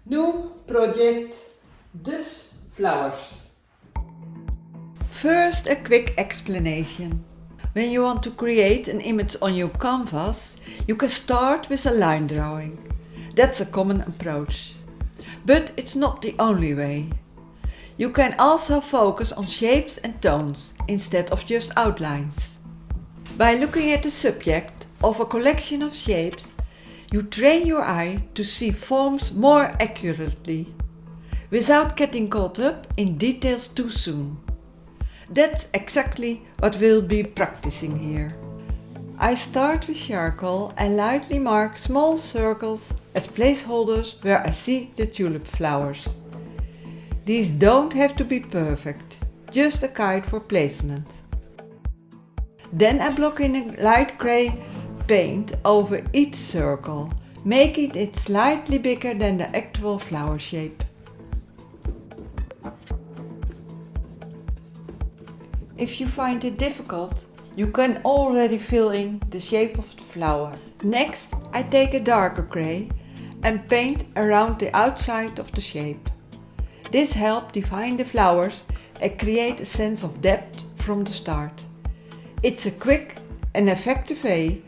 New project Dutch flowers. First, a quick explanation. When you want to create an image on your canvas, you can start with a line drawing. That's a common approach. But it's not the only way. You can also focus on shapes and tones instead of just outlines. By looking at the subject of a collection of shapes, you train your eye to see forms more accurately, without getting caught up in details too soon. That's exactly what we'll be practicing here. I start with charcoal and lightly mark small circles as placeholders where I see the tulip flowers. These don't have to be perfect, just a guide for placement. Then I block in a light grey paint over each circle, making it slightly bigger than the actual flower shape. If you find it difficult, you can already fill in the shape of the flower. Next, I take a darker grey and paint around the outside of the shape. This helps define the flowers and create a sense of depth from the start. It's a quick and effective way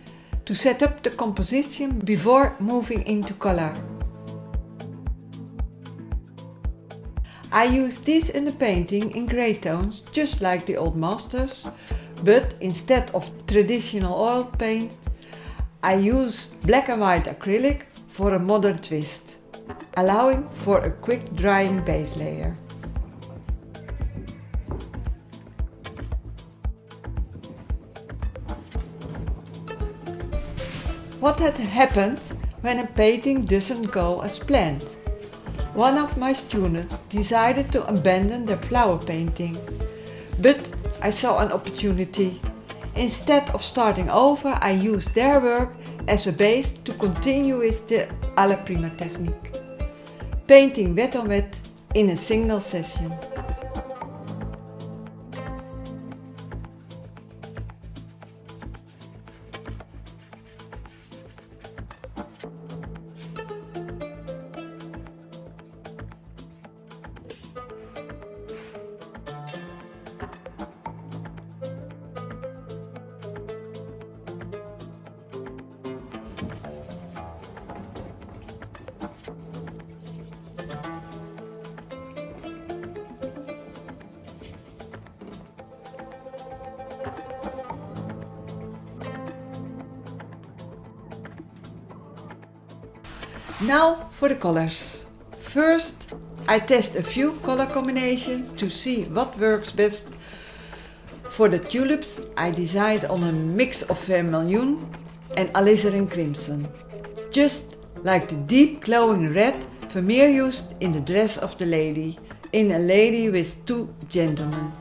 to set up the composition before moving into color. I use this in the painting in grey tones, just like the old masters, but instead of traditional oil paint, I use black and white acrylic for a modern twist, allowing for a quick drying base layer. What had happened when a painting doesn't go as planned? One of my students decided to abandon their flower painting, but I saw an opportunity. Instead of starting over, I used their work as a base to continue with the Alla Prima technique, painting wet on wet in a single session. Now for the colors. First, I test a few color combinations to see what works best. For the tulips, I decided on a mix of vermilion and alizarin crimson, just like the deep glowing red Vermeer used in the dress of the lady, in A Lady with Two Gentlemen.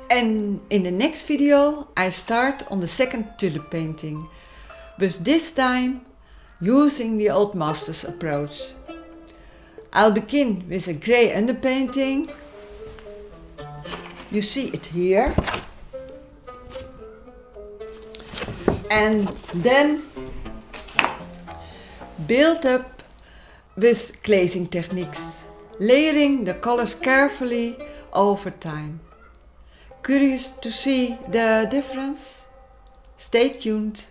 And in the next video I start on the second tulip painting, but this time using the old masters approach. I'll begin with a grey underpainting. You see it here. And then build up with glazing techniques, layering the colors carefully over time. Curious to see the difference? Stay tuned.